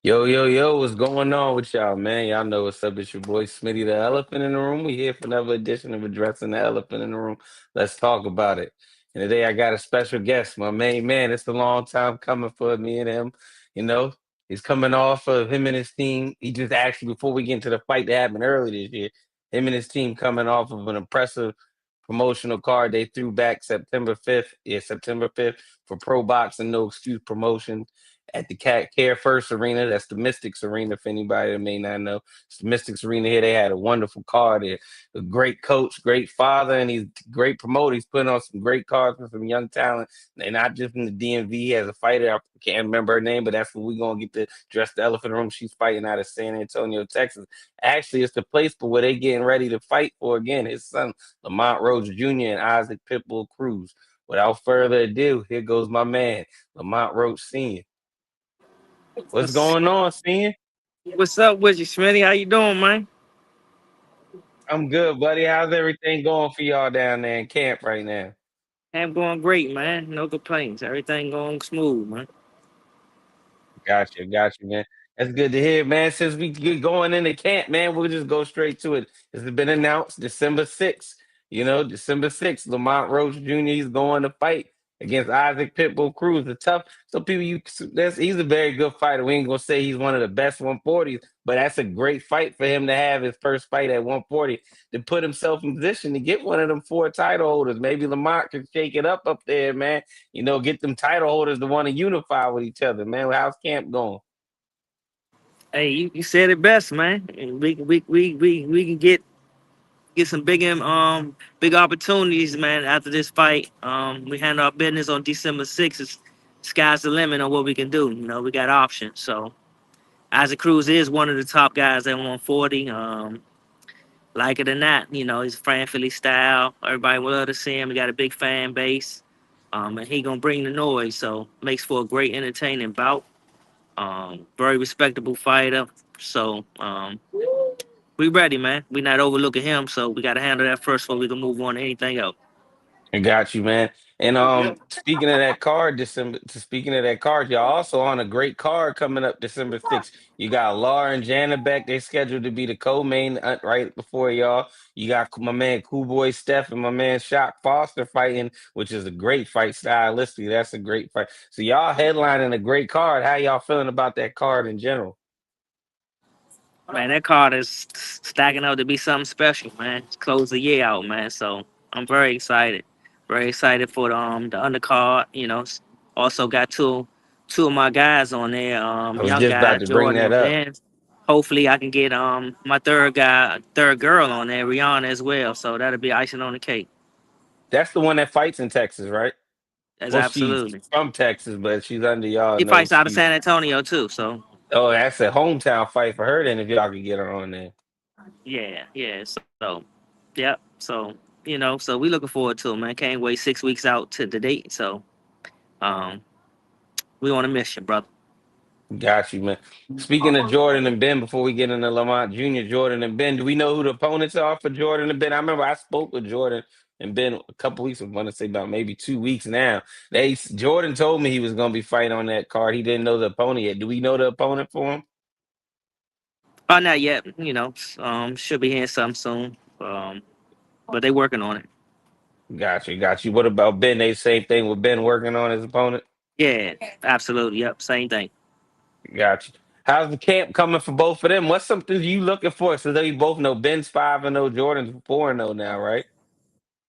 Yo, yo, yo, what's going on with y'all, man? Y'all know what's up. It's your boy Smitty, the elephant in the room. We here for another edition of Addressing the Elephant in the Room. Let's talk about it. And today I got a special guest, my main man. It's a long time coming for me and him. You know, he's coming off of him and his team. He just actually, before we get into the fight that happened early this year, him and his team coming off of an impressive promotional card they threw back September 5th. Yeah, September 5th for Pro Boxing No Excuse Promotion at the Care First Arena. That's the Mystics Arena, if anybody that may not know. It's the Mystics Arena here. They had a wonderful card there. A great coach, great father, and he's a great promoter. He's putting on some great cards for some young talent. And not just in the DMV. He has a fighter. I can't remember her name, but that's what we're going to get to dress the elephant room. She's fighting out of San Antonio, Texas. Actually, it's the place for where they getting ready to fight for again. His son, Lamont Roach Jr. and Isaac Pitbull Cruz. Without further ado, here goes my man, Lamont Roach Sr. What's What's, going on, Senior? what's up with you, Smitty? How you doing, man? I'm good, buddy. How's everything going for y'all down there in camp right now? I'm going great, man. No complaints. Everything going smooth, man. Got you, man. That's good to hear, man. Since we get going into camp, man, we'll just go straight to it. It's been announced December 6th. December 6th, Lamont Roach Jr. He's going to fight against Isaac Pitbull Cruz. The tough. So people, he's a very good fighter. We ain't gonna say he's one of the best 140s, but that's a great fight for him to have his first fight at 140 to put himself in position to get one of them four title holders. Maybe Lamont could shake it up there, man. Get them title holders to want to unify with each other, man. How's camp going? Hey, you said it best, man. And we can get some big opportunities, man. After this fight, we handle our business on December 6th. Sky's the limit on what we can do. We got options. So Isaac Cruz is one of the top guys at 140. Like it or not, he's Fran Philly style. Everybody will love to see him. He got a big fan base. And he gonna bring the noise, so makes for a great entertaining bout. Very respectable fighter. So we ready, man. We not overlooking him, so we gotta handle that first before we can move on to anything else. I got you, man. And speaking of that card, speaking of that card, y'all also on a great card coming up December 6th. You got Laura and Jana back. They scheduled to be the co-main right before y'all. You got my man Cool Boy Steph and my man Shock Foster fighting, which is a great fight stylistically. That's a great fight. So y'all headlining a great card. How y'all feeling about that card in general? Man, that card is stacking up to be something special, man. Close the year out, man. So I'm very excited. Very excited for the undercard. Also got two of my guys on there. I was Young just guy about to bring Jordan that and up. Ben. Hopefully I can get my third girl on there, Rihanna as well. So that'll be icing on the cake. That's the one that fights in Texas, right? That's Well, she's absolutely. from Texas, but she's under y'all He fights nose. out of San Antonio too. So Oh, that's a hometown fight for her then if y'all could get her on there. yeah, yeah. So yep. So we looking forward to it, man. Can't wait 6 weeks out to the date. So um we on a mission, brother. Got you, man. Speaking of Jordan and Ben, before we get into Lamont Jr., Jordan and Ben, do we know who the opponents are for Jordan and Ben? I remember I spoke with Jordan and Ben a couple weeks, I want to say about maybe 2 weeks now. Jordan told me he was going to be fighting on that card. He didn't know the opponent yet. Do we know the opponent for him? Oh, not yet. Should be hearing something soon. But they working on it. Got you. What about Ben? They same thing with Ben working on his opponent? Yeah, absolutely. Yep, same thing. Got you. How's the camp coming for both of them? What's something you looking for? So they both know Ben's 5-0, Jordan's 4-0 now, right?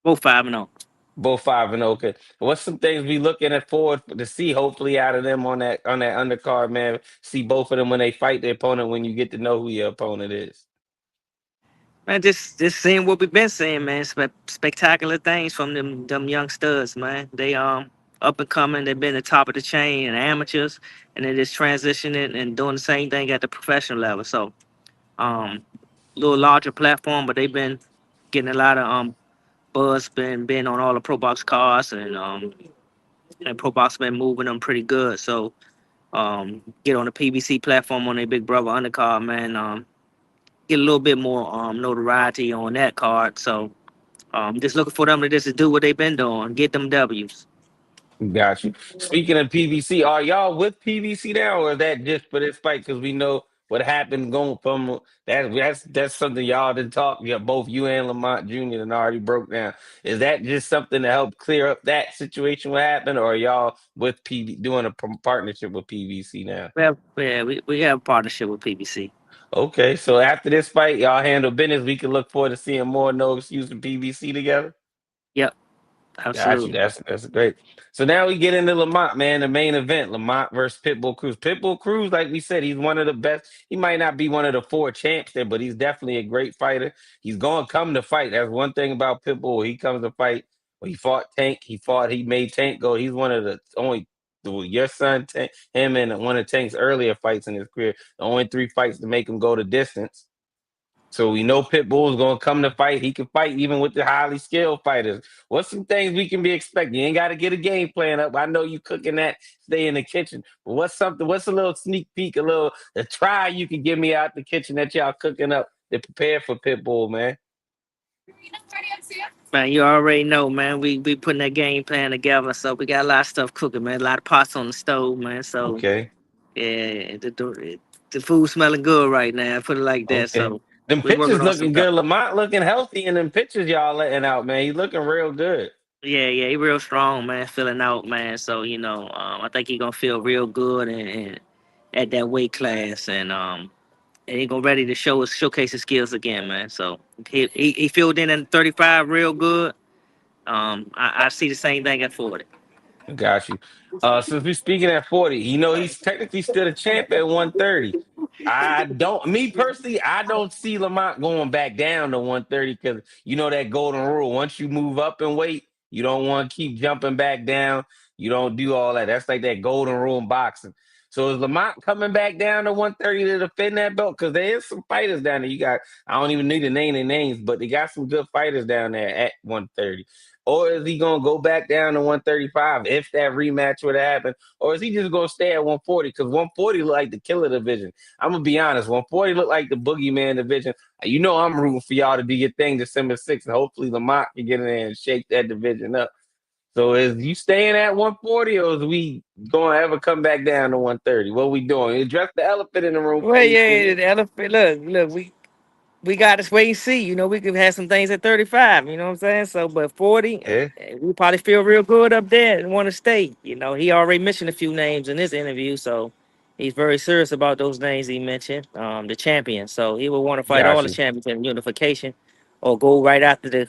Both 5-0. Both 5-0. Okay. What's some things we looking at forward to see hopefully out of them on that undercard, man? See both of them when they fight their opponent when you get to know who your opponent is. Man, just seeing what we've been seeing, man. Spectacular things from them young studs, man. They up and coming. They've been the top of the chain and amateurs, and they're just transitioning and doing the same thing at the professional level. So um, little larger platform, but they've been getting a lot of buzz. Been on all the pro box cards, and pro box been moving them pretty good. So get on the PBC platform on their big brother undercard, man. Get a little bit more notoriety on that card. So just looking for them to just do what they've been doing, get them W's. Got you. Speaking of PBC, are y'all with PBC now, or is that just for this fight? Because we know what happened going from that. That's something y'all didn't talk. Yeah, both you and Lamont Jr. and already broke down. Is that just something to help clear up that situation? What happened, or are y'all with PB doing a partnership with PBC now? We have a partnership with PBC. Okay, so after this fight, y'all handle business. We can look forward to seeing more No Excuse and PBC together. Yep, Got you. absolutely. That's great. So now we get into Lamont, man, the main event, Lamont versus Pitbull Cruz. Pitbull Cruz, like we said, he's one of the best. He might not be one of the four champs there, but he's definitely a great fighter. He's going to come to fight. That's one thing about Pitbull. He comes to fight. When he fought Tank, he made Tank go. He's one of the only your son, Tank, him, and one of Tank's earlier fights in his career. The only three fights to make him go the distance. So we know Pitbull's gonna come to fight. He can fight even with the highly skilled fighters. What's some things we can be expecting? You ain't got to get a game plan up. I know you cooking that. Stay in the kitchen. But what's something? What's a little sneak peek? A try you can give me out the kitchen that y'all cooking up to prepare for Pitbull, man. Man, you already know, man. We putting that game plan together, so we got a lot of stuff cooking, man. A lot of pots on the stove, man. So Okay, yeah, the food smelling good right now. Put it like that. okay. So Them we working pictures on some looking stuff. good. Lamont looking healthy in them pictures y'all letting out, man. He looking real good. Yeah, he real strong, man. Filling out, man. So I think he gonna feel real good and at that weight class, and he gonna ready to showcase his skills again, man. So he filled in at 35 real good. I see the same thing at 40. Got you. Since we speaking at 40, he's technically still a champ at 130. Me personally, I don't see Lamont going back down to 130 because you know that golden rule. Once you move up in weight, you don't want to keep jumping back down. You don't do all that. That's like that golden rule in boxing. So is Lamont coming back down to 130 to defend that belt? Because there is some fighters down there. I don't even need to name their names, but they got some good fighters down there at 130. Or is he gonna go back down to 135 if that rematch would happen? Or is he just gonna stay at 140? Because 140 look like the killer division. I'm gonna be honest, 140 look like the boogeyman division. You know I'm rooting for y'all to do your thing December 6th, and hopefully Lamont can get in there and shake that division up. So is you staying at 140 or is we gonna ever come back down to 130? What we doing? Address the elephant in the room Well, before we sit yeah, here. the elephant. Look, we got to wait and see. We could have some things at 35. You know what I'm saying? So, but 40, Yeah, we probably feel real good up there and want to stay. He already mentioned a few names in this interview, so he's very serious about those names he mentioned. The champions, so he would want to fight all got the you. champions in unification, or go right after the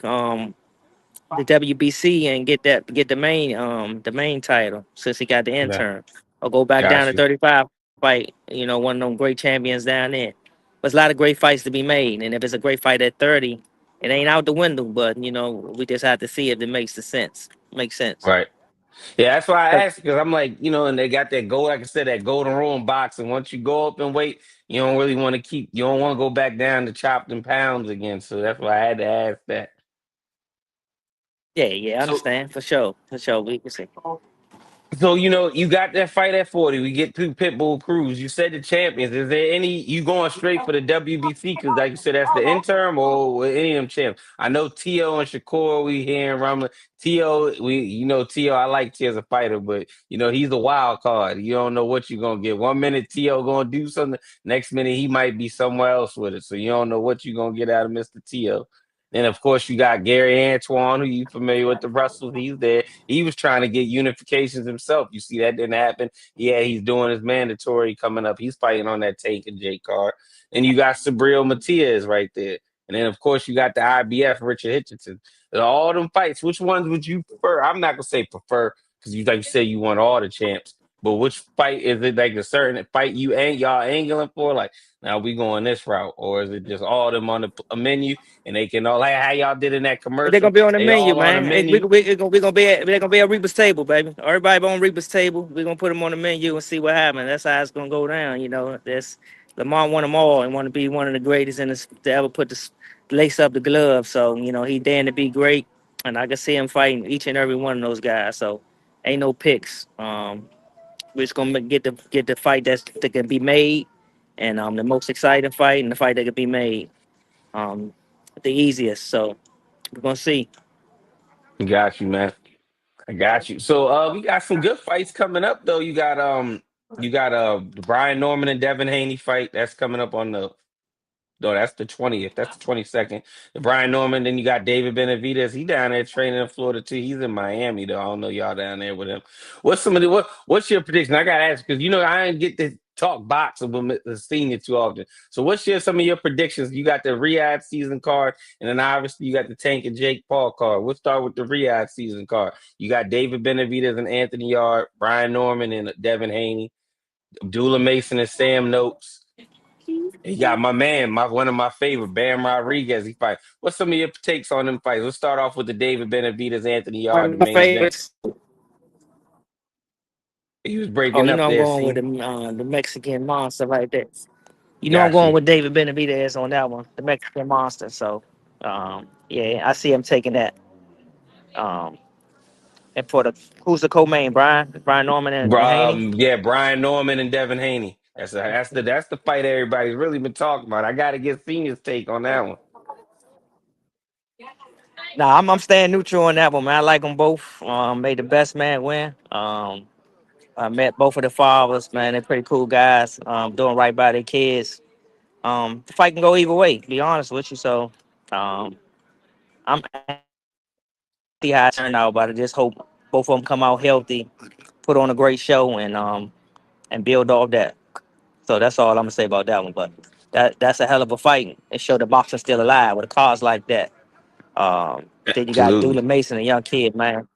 WBC and get the main title since he got the Yeah, intern, or go back down got to you. 35 fight. One of them great champions down there. There's a lot of great fights to be made, and if it's a great fight at 30, it ain't out the window. But we just have to see if it makes the sense. Makes sense. Right. Yeah, that's why I asked because I'm like, and they got that gold, like I said, that golden rule in boxing. Once you go up in weight, you don't really want to you don't want to go back down to chopped in pounds again. So that's why I had to ask that. Yeah, I So understand for sure. For sure, we can see. So you got that fight at 40. We get through Pitbull Cruz. You said the champions. Is there any you going straight for the WBC? Because like you said, that's the interim or with any of them champs. I know Tio and Shakur. We hearing rumbling. Tio, Tio. I like Tio as a fighter, but he's a wild card. You don't know what you're gonna get. One minute Tio gonna do something. Next minute he might be somewhere else with it. So you don't know what you're gonna get out of Mister Tio. Then of course you got Gary Antoine, who you familiar with the Russells. He's there. He was trying to get unifications himself. You see that didn't happen. Yeah, he's doing his mandatory coming up. He's fighting on that Tank and J card. And you got Sabril Matias right there. And then of course you got the IBF Richard Hitchinson. All them fights. Which ones would you prefer? I'm not gonna say prefer because like you said you want all the champs. But which fight is it like a certain fight y'all angling for? Like now we going this route, or is it just all of them on a menu and they can all like how y'all did in that They're commercial? gonna be on the They menu, all on the man. menu. We gonna be they're gonna be at Reaper's table, baby. Everybody on Reaper's table. We're gonna put them on the menu and see what happens. That's how it's gonna go down. That's Lamont won them all and want to be one of the greatest to ever put lace up the glove. So he damned to be great, and I can see him fighting each and every one of those guys. So ain't no picks. We're just gonna get the fight that can be made, and the most exciting fight and the fight that can be made. The easiest. So we're gonna see. Got you, man. I got you. So we got some good fights coming up though. You got the Brian Norman and Devin Haney fight that's coming up on the no, that's the 20th. That's the 22nd. The Brian Norman, then you got David Benavidez. He down there training in Florida too. He's in Miami though. I don't know y'all down there with him. What's your prediction? I gotta ask because I didn't get to talk boxing with the senior too often. So some of your predictions? You got the Riyadh season card, and then obviously you got the Tank and Jake Paul card. We'll start with the Riyadh season card. You got David Benavidez and Anthony Yard, Brian Norman and Devin Haney, Abdullah Mason and Sam Noakes. He got my man, my one of my favorite, Bam Rodriguez. He fight. What's some of your takes on them fights? Let's start off with the David Benavidez, Anthony Yard, One the of my main event. favorites. He was Oh, breaking up I'm there, going with see? the Mexican monster right there. I'm Got going you. with David Benavidez on that one, the Mexican monster. So, yeah, I see him taking that. Um, and for the who's the co-main, Brian Norman and Haney. Yeah, Brian Norman and Devin Haney. That's the fight everybody's really been talking about. I got to get Senior's take on that one. Nah, I'm staying neutral on that one, man. I like them both. Made the best man win. I met both of the fathers, man. They're pretty cool guys. Doing right by their kids. The fight can go either way. To be honest with you, so um, I'm see how it turned out, but I just hope both of them come out healthy, put on a great show, and build off that. So that's all I'm gonna say about that one. But that's a hell of a fight. It showed the boxer's still alive with a cause like that. Then you got Absolutely. Dula Mason, a young kid, man.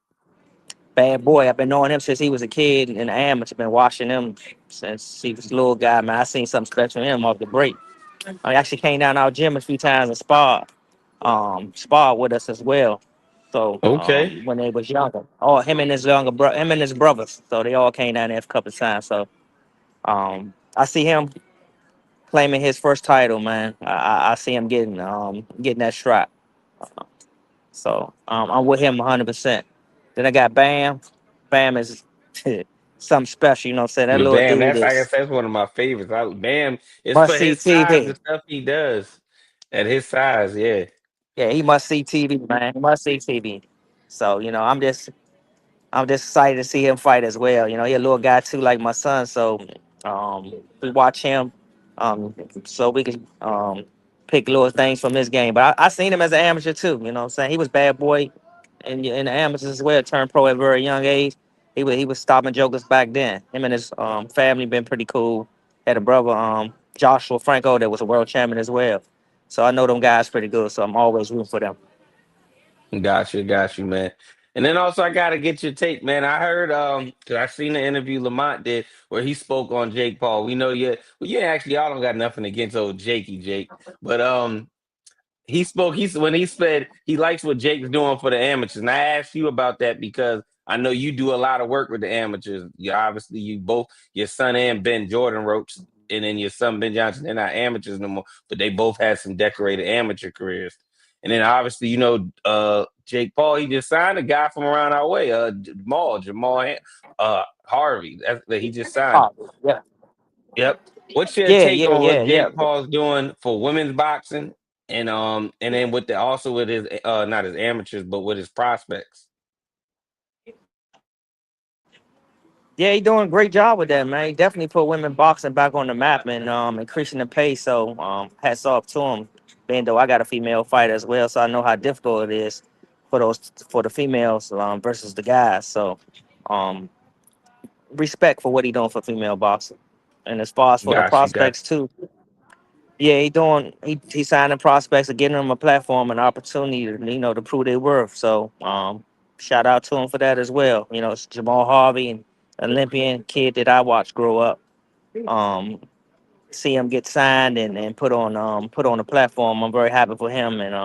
Bad boy. I've been knowing him since he was a kid in the amateur. Been watching him since he was a little guy, man. I seen something special in him off the break. I actually came down our gym a few times and sparred with us as well. So Okay. when they was younger, oh him and his brothers, so they all came down there a couple of times. So I see him claiming his first title, man. I see him getting that strap. So I'm with him 100%. Then I got Bam. Bam is something special, you know what I'm saying? That But little Bam, dude that's I guess is that's one of my favorites. Bam, it's must for see his size, the TV. stuff he does at his size. Yeah. Yeah, he must see TV, man. He must see TV. So I'm just excited to see him fight as well. He a little guy too, like my son. So we watch him, so we can pick little things from his game. But I seen him as an amateur too. You know what I'm saying? He was bad boy in the amateurs as well. Turned pro at a very young age. He was stopping jokers back then. Him and his family been pretty cool. Had a brother, Joshua Franco, that was a world champion as well. So I know them guys pretty good. So I'm always rooting for them. Got you, man. And then also I gotta get your take, man. I heard 'cause I seen the interview Lamont did where he spoke on Jake Paul. We know you actually y'all don't got nothing against old Jakey Jake. But when he said he likes what Jake's doing for the amateurs. And I asked you about that because I know you do a lot of work with the amateurs. Obviously you both your son and Ben Jordan Roach, and then your son Ben Johnson, they're not amateurs no more, but they both had some decorated amateur careers. And then obviously, Jake Paul, he just signed a guy from around our way, Jamal Harvey. That he just signed. Oh, yeah, Yep. What's your yeah, take yeah, on yeah, what yeah. Jake Paul's doing for women's boxing, and then with his not his amateurs but with his prospects? Yeah, he doing a great job with that, man. He definitely put women boxing back on the map and increasing the pace. So hats off to him. Being though I got a female fighter as well, so I know how difficult it is for the females versus the guys. So um, respect for what he doing for female boxing. And as far as for the Got prospects too, yeah, he signing prospects and getting them a platform and opportunity to to prove their worth. So shout out to him for that as well. It's Jamal Harvey and Olympian kid that I watched grow up. Um, See him get signed and put on a platform. I'm very happy for him, and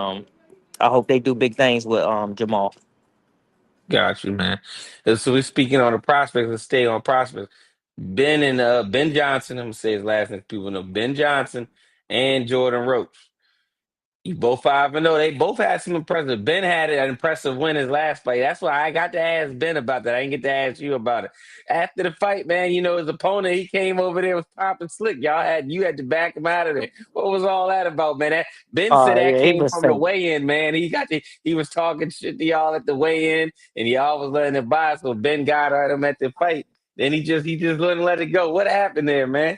I hope they do big things with Jamal. you, man. So we're speaking on the prospects. Let's stay on prospects. Ben Johnson. I'm gonna say his last name. People know Ben Johnson and Jordan Roach. You both 5-0. They both had some impressive. Ben had an impressive win his last fight. That's why I got to ask Ben about that. I didn't get to ask you about it. After the fight, man, his opponent, he came over there was popping slick. You had to back him out of there. What was all that about, man? Ben said that Yeah, he came was from the fake. weigh-in, man. He was talking shit to y'all at the weigh-in, and y'all was letting it by. So Ben got at him at the fight. Then he just wouldn't let it go. What happened there, man?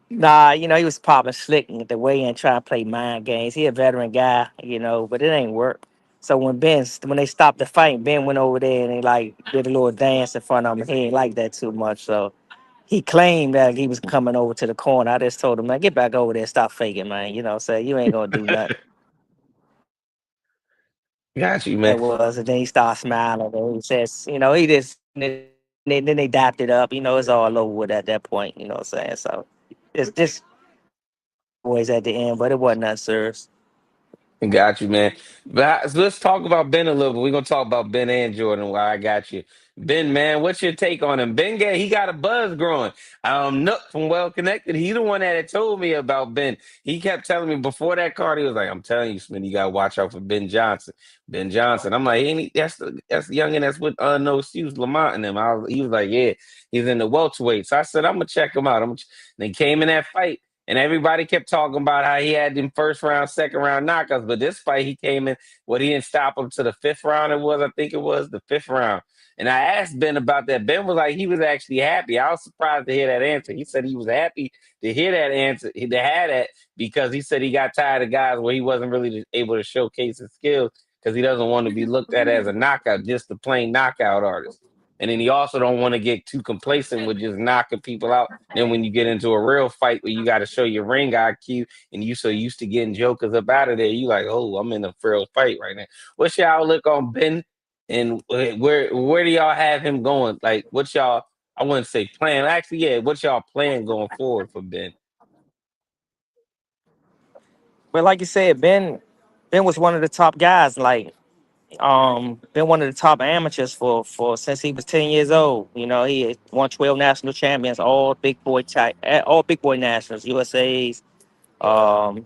Nah, he was popping slick in the way and trying to play mind games. He a veteran guy, but it ain't work. So when they stopped the fight, Ben went over there and he like did a little dance in front of him. He ain't like that too much. So he claimed that he was coming over to the corner. I just told him, man, get back over there, stop faking, man. Say you ain't gonna do nothing. Got you, man. It was, and then he started smiling. And he says, he just then they dapped it up. It's all over with at that point. You know what I'm saying? So it's just boys at the end, but it wasn't nothing serious. Got you, man. So let's talk about Ben a little bit. We're gonna talk about Ben and Jordan while I got you. Ben, man, what's your take on him? He got a buzz growing. Nook from Well Connected, he the one that had told me about Ben. He kept telling me before that card, he was like, I'm telling you, Smith, you gotta watch out for Ben Johnson. Ben Johnson. I'm like, that's the youngin' that's with no excuse, Lamont and them. He was like, yeah, he's in the welterweight. So I said, I'm gonna check him out. They came in that fight. And everybody kept talking about how he had them first round, second round knockouts. But this fight, he came in, he didn't stop him to the fifth round. I think it was the fifth round. And I asked Ben about that. Ben was like, he was actually happy. I was surprised to hear that answer. He said he was happy to hear that answer, to have that, because he said he got tired of guys where he wasn't really able to showcase his skills because he doesn't want to be looked at as a knockout, just a plain knockout artist. And then he also don't want to get too complacent with just knocking people out. Then when you get into a real fight where you got to show your ring IQ and you so used to getting jokers up out of there, you like, oh, I'm in a real fight right now. What's your outlook on Ben? And where do y'all have him going? Like, what's y'all? I wouldn't say plan. Actually, yeah, what's y'all plan going forward for Ben? But like you said, Ben was one of the top guys. Like been one of the top amateurs for since he was 10 years old. He had won 12 national champions, all big boy nationals, USA's.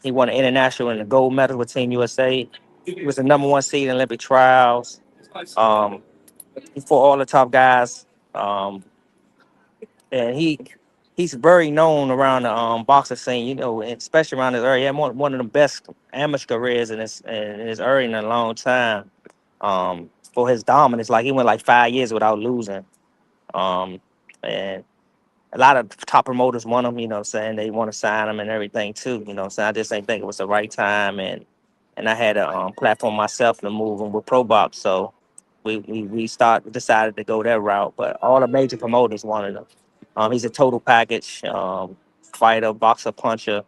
He won an international and a gold medal with Team USA. He was the number one seed in Olympic trials. Um, he fought all the top guys. Um, and he's very known around the boxing scene, and especially around his area. He had one of the best amateur careers in his area in a long time. For his dominance, like he went like 5 years without losing. Um, and a lot of top promoters want him, saying they want to sign him and everything too, so I just ain't think it was the right time, and I had a platform myself to move him with Pro Box, so we decided to go that route, but all the major promoters wanted him. He's a total package, fighter, boxer, puncher,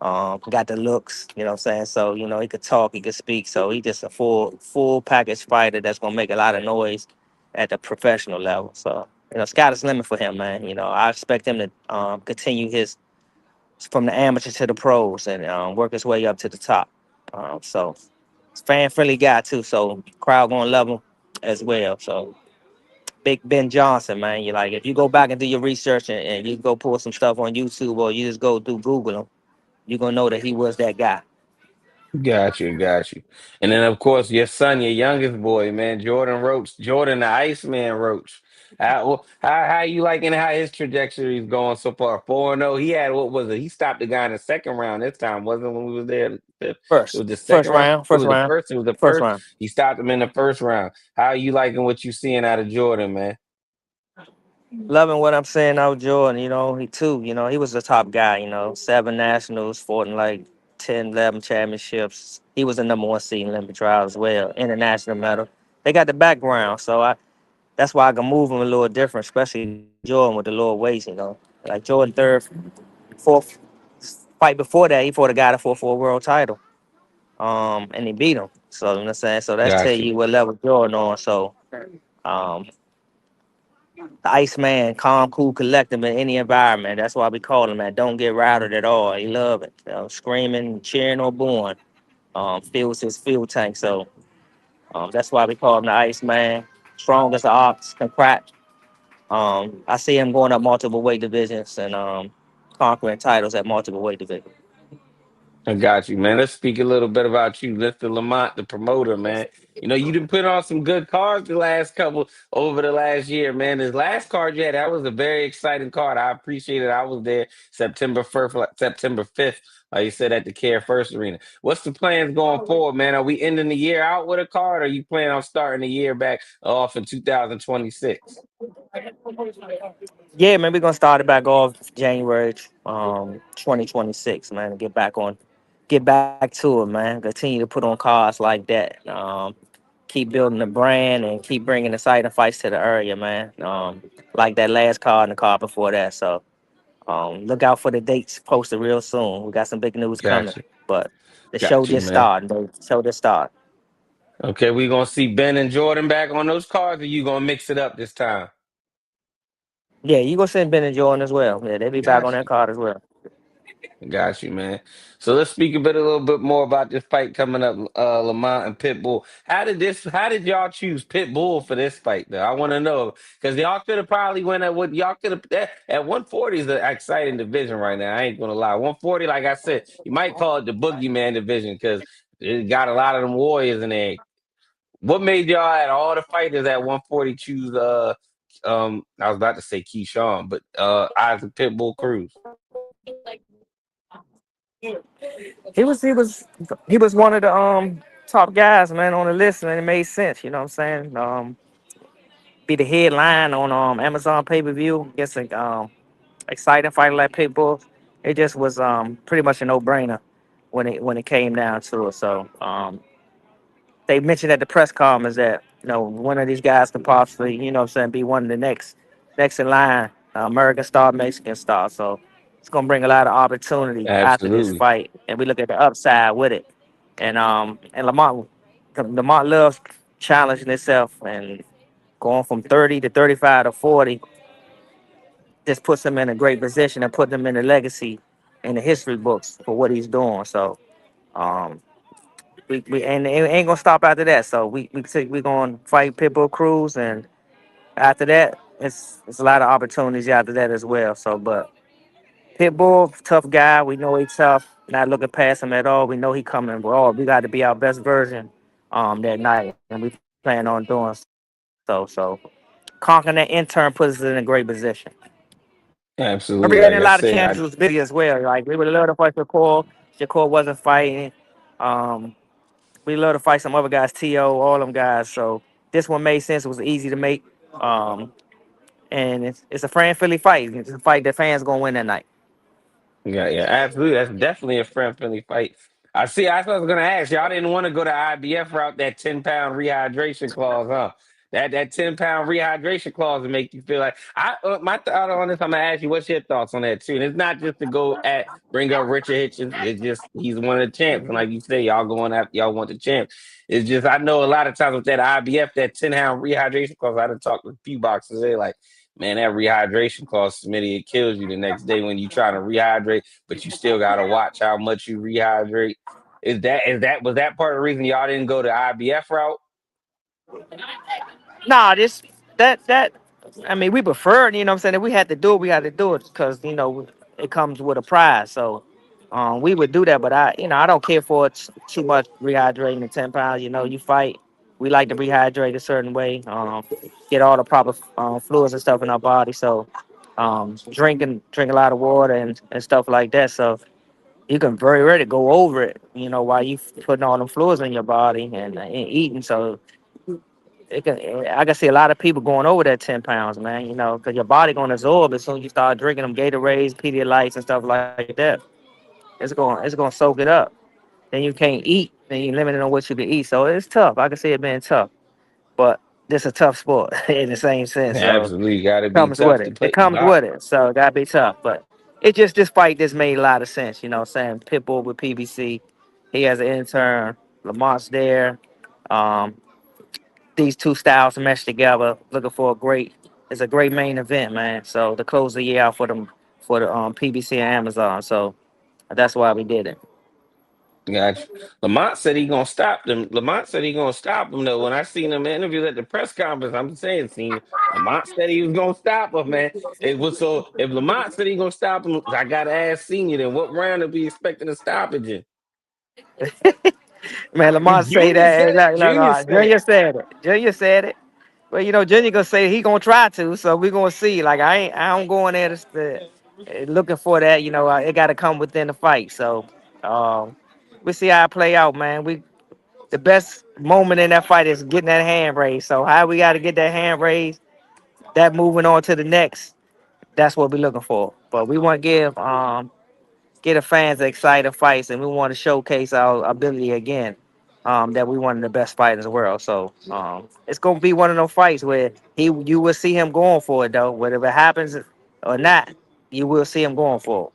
got the looks, what I'm saying? So, he could talk, he could speak. So he just a full package fighter that's gonna make a lot of noise at the professional level. So, sky is the limit for him, man. I expect him to continue his from the amateur to the pros and work his way up to the top. So fan friendly guy too. So crowd gonna love him as well. So Big Ben Johnson, man. You like if you go back and do your research and you go pull some stuff on YouTube or you just go do Google him, you're gonna know that he was that guy. Got you, got you. And then of course your son, your youngest boy, man, Jordan Roach, Jordan the Iceman Roach. How you liking how his trajectory is going so far? 4-0. He had what was it? He stopped the guy in the second round this time, wasn't it, when we was there? It First, was the first second round. round, It first was the round, first. It was the first first. round. He stopped him in the first round. How you liking what you seeing out of Jordan, man? Loving what I'm saying out Jordan, he too, he was the top guy, 7 nationals, fought in like 10, 11 championships. He was the number one seed in Olympic trials as well, international medal. They got the background, so that's why I can move him a little different, especially Jordan with the lower weights, Like Jordan third, fourth fight before that, he fought a guy that fought for a world title. And he beat him. So you know what I'm saying? So that's tell Got you. you what level Jordan on. So um the Iceman, calm, cool, collective in any environment. That's why we call him that. Don't get routed at all. He love it. Screaming, cheering, or booing. Fills his fuel tank. So that's why we call him the Iceman. Strong as an ox, can crack. I see him going up multiple weight divisions and conquering titles at multiple weight divisions. I got you, man. Let's speak a little bit about you, Mr. Lamont, the promoter, man. You know, you done put on some good cards the last couple over the last year, man. This last card you had, that was a very exciting card. I appreciate it. I was there September 1st, September 5th, like you said, at the Care First Arena. What's the plans going forward, man? Are we ending the year out with a card, or you plan on starting the year back off in 2026? Yeah, man, we're gonna start it back off January 2026, man, and get back to it, man. Continue to put on cards like that. Keep building the brand and keep bringing exciting fights to the area, man. Like that last card and the card before that. So look out for the dates posted real soon. We got some big news coming, Got you. but the show Got you, just man. started. The show just started. Okay, we gonna see Ben and Jordan back on those cards, or you gonna mix it up this time? Yeah, you go send Ben and Jordan as well. Yeah, they'll be back on Got that you. card as well. Got you, man. So let's speak a little bit more about this fight coming up, Lamont and Pitbull. How did y'all choose Pitbull for this fight, though? I want to know because y'all could have probably went at what y'all could have at 140 is an exciting division right now. I ain't gonna lie. 140, like I said, you might call it the boogeyman division because it got a lot of them warriors in there. What made y'all at all the fighters at 140 choose I was about to say Keyshawn, but Isaac Pitbull Cruz? He was one of the top guys, man, on the list, and it made sense. You know what I'm saying? Be the headline on Amazon pay per view. Guess exciting fighter like Pitbull. It just was pretty much a no brainer when it came down to it. So they mentioned at the press conference that one of these guys could possibly what I'm saying be one of the next in line, American star, Mexican star. So it's gonna bring a lot of opportunity after this Absolutely. fight, and we look at the upside with it. And Lamont loves challenging himself and going from 30 to 35 to 40 just puts him in a great position and put him in the legacy in the history books for what he's doing. So um, we and it ain't gonna stop after that. So we gonna fight Pitbull Cruz, and after that, it's a lot of opportunities after that as well. So, but Pitbull, tough guy. We know he's tough. Not looking past him at all. We know he coming raw. We got to be our best version that night, and we plan on doing so. Conquering that intern puts us in a great position. Absolutely. We're getting Like a I lot of said, chances was busy as well. Like we would love to fight Shakur. Shakur wasn't fighting. Um, we love to fight some other guys, To, all them guys. So this one made sense. It was easy to make. Um, and it's a Fran Philly fight. It's a fight that fans gonna win that night. yeah, yeah, absolutely. That's definitely a friendly fight. I see. I was going to ask y'all didn't want to go the IBF route, that 10-pound rehydration clause, huh? That 10-pound rehydration clause to make you feel like my thought on this. I'm gonna ask you, what's your thoughts on that too? And it's not just to go at bring up Richard Hitchens. It's just he's one of the champs, and like you say, y'all going after y'all want the champ. It's just I know a lot of times with that IBF, that 10-pound rehydration clause. I done talked with a few boxers. They like, man, that rehydration clause, Smitty, it kills you the next day when you trying to rehydrate, but you still gotta watch how much you rehydrate. Is that was that part of the reason y'all didn't go the IBF route? Nah, this that I mean we prefer, you know what I'm saying, if we had to do it, we had to do it because it comes with a prize. So we would do that, but I don't care for it too much rehydrating the 10 pounds. You fight. We like to rehydrate a certain way, get all the proper fluids and stuff in our body. So drink a lot of water and stuff like that. So you can very rarely go over it, while you putting all them fluids in your body and eating. So I can see a lot of people going over that 10 pounds, man. Because your body gonna absorb as soon as you start drinking them Gatorades, Pedialytes, and stuff like that. It's gonna soak it up. Then you can't eat. Then you're limited on what you can eat. So it's tough. I can see it being tough, but this a tough sport in the same sense. So Absolutely, got to be comes with tough to it. It play. comes with it. So it gotta be tough. But it just this fight just made a lot of sense. You know what I'm saying? Pitbull with PBC. He has an intern. Lamont's there. Um, these two styles mesh together. Looking for it's a great main event, man. So to close the year out for the PBC and Amazon. So that's why we did it. Gotcha. Lamont said he gonna stop them. Lamont said he gonna stop them though. When I seen him in interviews at the press conference, I'm saying, senior. Lamont said he was gonna stop him, man. It was so if Lamont said he gonna stop him, I gotta ask senior then what round are we expecting a stoppage in? Man, Lamont say Junior that. said it. Junior said it. Junior said it. Junior said it. Well, Junior gonna say he gonna try to, so we gonna see. Like I don't go in there looking for that. It got to come within the fight. So, um, we see how it play out, man. The best moment in that fight is getting that hand raised. So how we got to get that hand raised, that moving on to the next. That's what we're looking for. But we want to get the fans excited fights, and we want to showcase our ability again. That we one of the best fighters in the world. So it's gonna be one of those fights where you will see him going for it though. Whatever happens or not, you will see him going for it.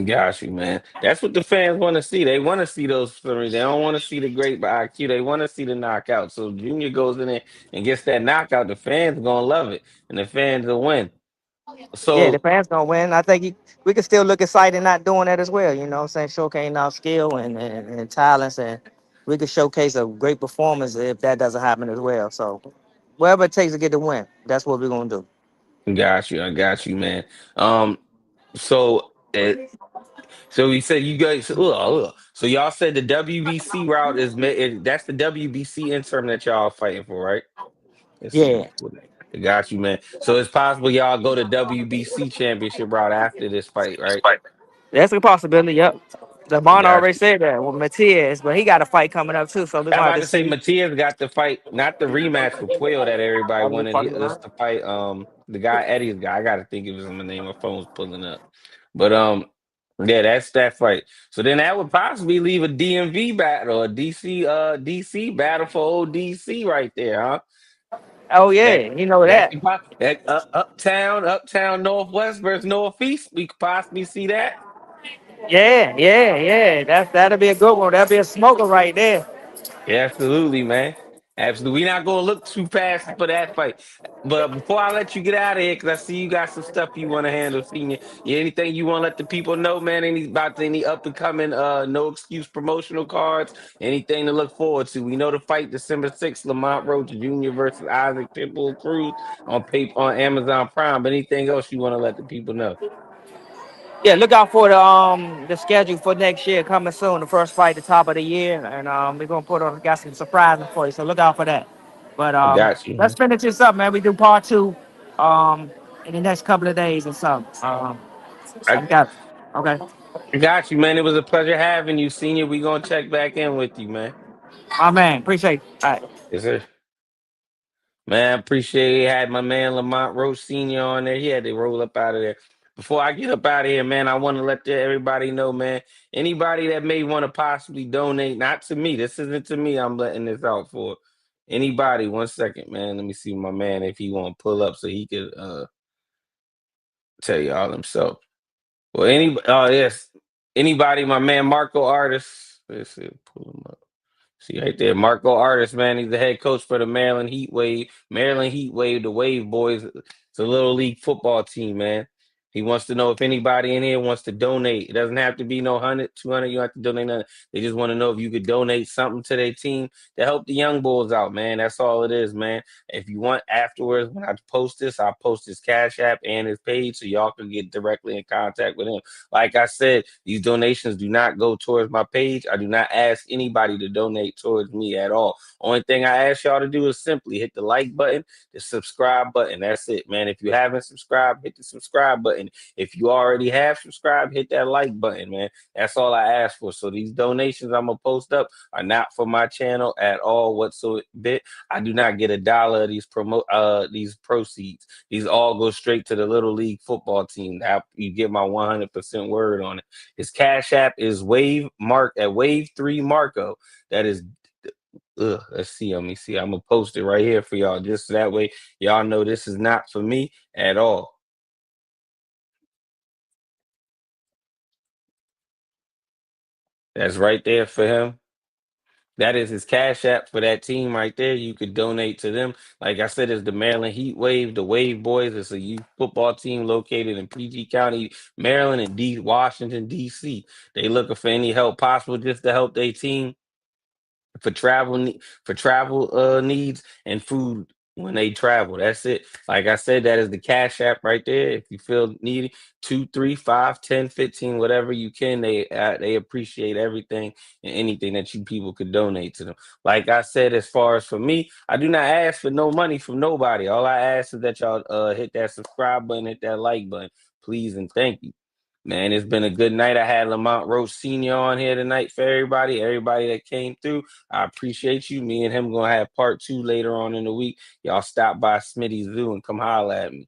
Got you, man. That's what the fans want to see. They want to see those stories. They don't want to see the great by IQ. They want to see the knockout. So Junior goes in there and gets that knockout. The fans gonna love it, and the fans will win. Yeah, the So fans gonna win. I think we can still look excited not doing that as well. What I'm saying, showcasing our skill and talents, and we can showcase a great performance if that doesn't happen as well. So whatever it takes to get the win, that's what we're gonna do. got you. I got you, man. Um. So. So he said you guys. So y'all said the WBC route that's the WBC interim that y'all fighting for, right? Let's see. Let me Yeah, pull that. I got you, man. So it's possible y'all go to WBC championship route after this fight, right? that's a possibility. Yep. I Lamont got already you. said that with Matias, but he got a fight coming up too, so we're I'm gonna have about to to say see. Matias got the fight, not the rematch with Puyo that everybody wanted. It's the fight. The guy Eddie's guy. I got to think of his name. My phone's pulling up, but yeah, that's that fight. So then that would possibly leave a DMV battle, a DC battle for old DC right there, huh? Oh That yeah, you know that that. could that uptown northwest versus northeast. We could possibly see that. Yeah, yeah, yeah. That'll be a good one. That'll be a smoker right there. Yeah, absolutely, man. Absolutely. We're not gonna look too past for that fight. But before I let you get out of here, because I see you got some stuff you want to handle, senior. Yeah, anything you want to let the people know, man? Any up and coming no excuse promotional cards, anything to look forward to. We know the fight December 6th, Lamont Roach Jr. versus Isaac Pitbull Cruz on Amazon Prime. But anything else you want to let the people know? Yeah, look out for the schedule for next year coming soon. The first fight, the top of the year, and we're gonna got some surprises for you. So look out for that. But I got you, let's man. finish this up, man. We do part two in the next couple of days or something. I, I got okay. I got you, man. It was a pleasure having you, senior. We gonna check back in with you, man. My man, appreciate it. All right. Yes, sir. Man, I appreciate it. Had my man Lamont Roach Sr. on there. He had to roll up out of there. Before I get up out of here, man, I want to let everybody know, man. Anybody that may want to possibly donate, not to me. This isn't to me. I'm letting this out for anybody. 1 second, man. Let me see my man if he want to pull up so he could tell you all himself. Well, yes, anybody, my man Marco Artis. Let's see, pull him up. See right there, Marco Artis, man. He's the head coach for the Maryland Heat Wave. Maryland Heat Wave, the Wave Boys. It's a little league football team, man. He wants to know if anybody in here wants to donate. It doesn't have to be no 100, 200. You don't have to donate nothing. They just want to know if you could donate something to their team to help the young bulls out, man. That's all it is, man. If you want afterwards, when I post this, I'll post his Cash App and his page so y'all can get directly in contact with him. Like I said, these donations do not go towards my page. I do not ask anybody to donate towards me at all. Only thing I ask y'all to do is simply hit the like button, the subscribe button. That's it, man. If you haven't subscribed, hit the subscribe button. If you already have subscribed, hit that like button, man. That's all I ask for. So these donations I'm gonna post up are not for my channel at all whatsoever. I do not get a dollar of these proceeds. These all go straight to the little league football team. You get my 100% word on it. His Cash App is Wave3 Marco. That is let's see. Let me see. I'm gonna post it right here for y'all, just so that way y'all know this is not for me at all. That's right there for him. That is his Cash App for that team right there. You could donate to them. Like I said, it's the Maryland Heat Wave, the Wave Boys. It's a youth football team located in PG County, Maryland, and Washington, D.C. They looking for any help possible just to help their team for travel needs and food when they travel. That's it. Like I said, that is the Cash App right there. If you feel needy, 2, 3, 5, 10, 15, whatever you can. They appreciate everything and anything that you people could donate to them. Like I said, as far as for me, I do not ask for no money from nobody. All I ask is that y'all hit that subscribe button, hit that like button, please and thank you. Man, it's been a good night. I had Lamont Roach Sr. on here tonight for everybody that came through. I appreciate you. Me and him gonna have part 2 later on in the week. Y'all stop by Smitty's Zoo and come holler at me.